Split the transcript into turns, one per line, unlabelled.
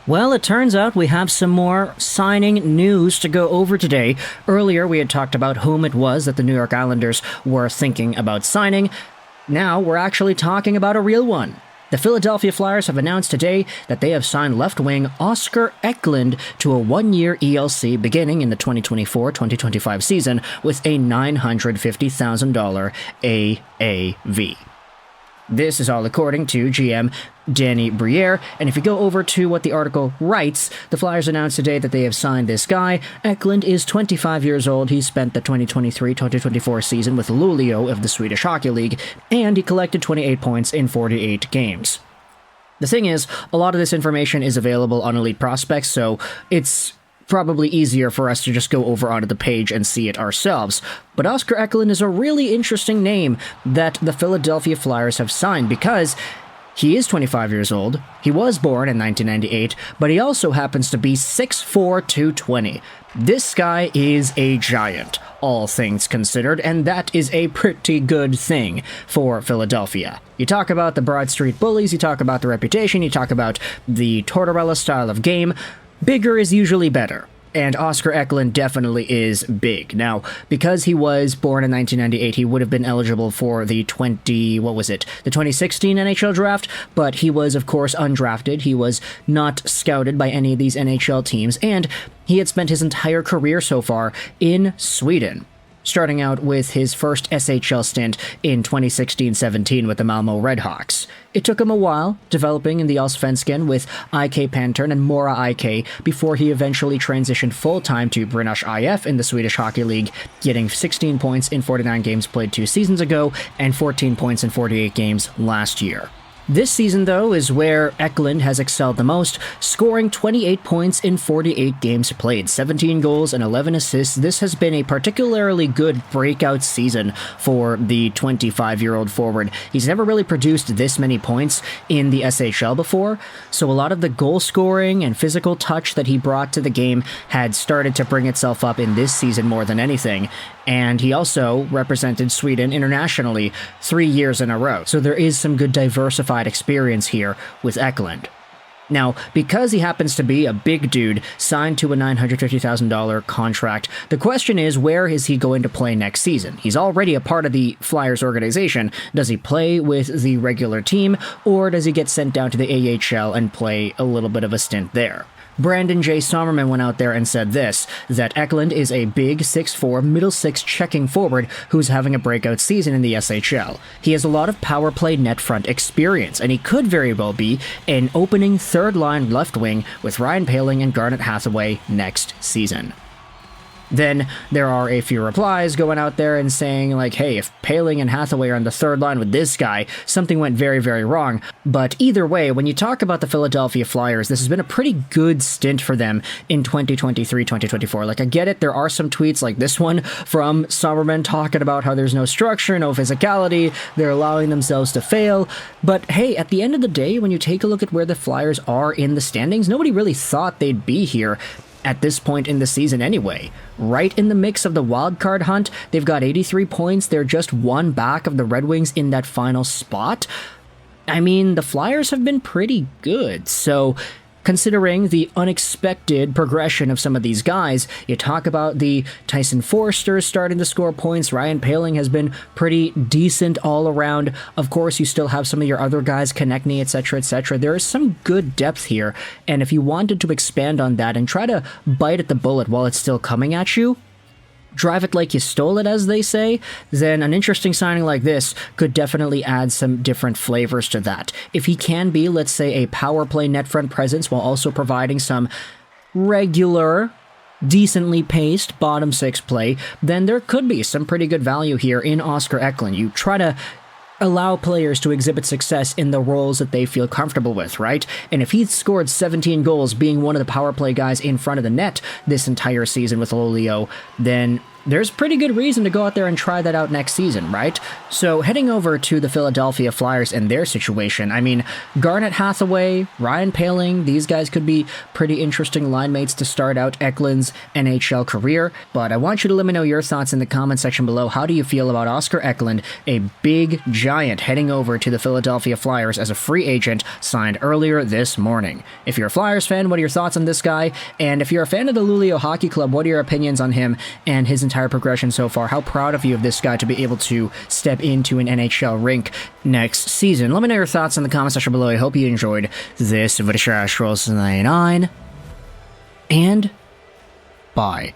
Well, it turns out we have some more signing news to go over today. Earlier, we had talked about whom it was that the New York Islanders were thinking about signing. Now, we're actually talking about a real one. The Philadelphia Flyers have announced today that they have signed left wing Oscar Eklind to a one-year ELC beginning in the 2024-2025 season with a $950,000 AAV. This is all according to GM Danny Briere, and if you go over to what the article writes, the Flyers announced today that they have signed this guy. Eklind is 25 years old. He spent the 2023-2024 season with Lulea of the Swedish Hockey League, and he collected 28 points in 48 games. The thing is, a lot of this information is available on Elite Prospects, so it's probably easier for us to just go over onto the page and see it ourselves. But Oscar Eklind is a really interesting name that the Philadelphia Flyers have signed because he is 25 years old, he was born in 1998, but he also happens to be 6'4", 220. This guy is a giant, all things considered, and that is a pretty good thing for Philadelphia. You talk about the Broad Street Bullies, you talk about the reputation, you talk about the Tortorella style of game. Bigger is usually better, and Oscar Eklind definitely is big. Now, because he was born in 1998, he would have been eligible for the 2016 NHL Draft, but he was, of course, undrafted. He was not scouted by any of these NHL teams, and he had spent his entire career so far in Sweden, starting out with his first SHL stint in 2016-17 with the Malmö Redhawks. It took him a while, developing in the Allsvenskan with IK Pantern and Mora IK before he eventually transitioned full-time to Brynäs IF in the Swedish Hockey League, getting 16 points in 49 games played 2 seasons ago and 14 points in 48 games last year. This season, though, is where Eklind has excelled the most, scoring 28 points in 48 games played, 17 goals and 11 assists. This has been a particularly good breakout season for the 25-year-old forward. He's never really produced this many points in the SHL before, so a lot of the goal scoring and physical touch that he brought to the game had started to bring itself up in this season more than anything. And he also represented Sweden internationally 3 years in a row, so there is some good diversified experience here with Eklind. Now, because he happens to be a big dude signed to a $950,000 contract, the question is, where is he going to play next season? He's already a part of the Flyers organization. Does he play with the regular team, or does he get sent down to the AHL and play a little bit of a stint there? Brandon J. Sommerman went out there and said this, that Eklind is a big 6'4", middle six checking forward who's having a breakout season in the SHL. He has a lot of power play net front experience, and he could very well be an opening third-line left wing with Ryan Poehling and Garnet Hathaway next season. Then there are a few replies going out there and saying, like, hey, if Poehling and Hathaway are on the third line with this guy, something went very, very wrong. But either way, when you talk about the Philadelphia Flyers, this has been a pretty good stint for them in 2023-2024. Like, I get it, there are some tweets like this one from Sommerman talking about how there's no structure, no physicality, they're allowing themselves to fail. But hey, at the end of the day, when you take a look at where the Flyers are in the standings, nobody really thought they'd be here at this point in the season anyway. Right in the mix of the wild card hunt, they've got 83 points, they're just one back of the Red Wings in that final spot. I mean, the Flyers have been pretty good, so considering the unexpected progression of some of these guys, you talk about the Tyson Forsters starting to score points, Ryan Poehling has been pretty decent all around. Of course, you still have some of your other guys, Konechny, etc., etc. There is some good depth here, and if you wanted to expand on that and try to bite at the bullet while it's still coming at you, drive it like you stole it, as they say, then an interesting signing like this could definitely add some different flavors to that. If he can be, let's say, a power play net front presence while also providing some regular, decently paced bottom six play, then there could be some pretty good value here in Oscar Eklind. You try to allow players to exhibit success in the roles that they feel comfortable with, right? And if he's scored 17 goals being one of the power play guys in front of the net this entire season with Lulea, then there's pretty good reason to go out there and try that out next season, right? So heading over to the Philadelphia Flyers and their situation, I mean, Garnet Hathaway, Ryan Poehling, these guys could be pretty interesting line mates to start out Eklund's NHL career, but I want you to let me know your thoughts in the comment section below. How do you feel about Oscar Eklind, a big giant, heading over to the Philadelphia Flyers as a free agent signed earlier this morning? If you're a Flyers fan, what are your thoughts on this guy? And if you're a fan of the Lulea Hockey Club, what are your opinions on him and his entire progression so far? How proud of you of this guy to be able to step into an NHL rink next season? Let me know your thoughts in the comment section below. I hope you enjoyed this video. And bye.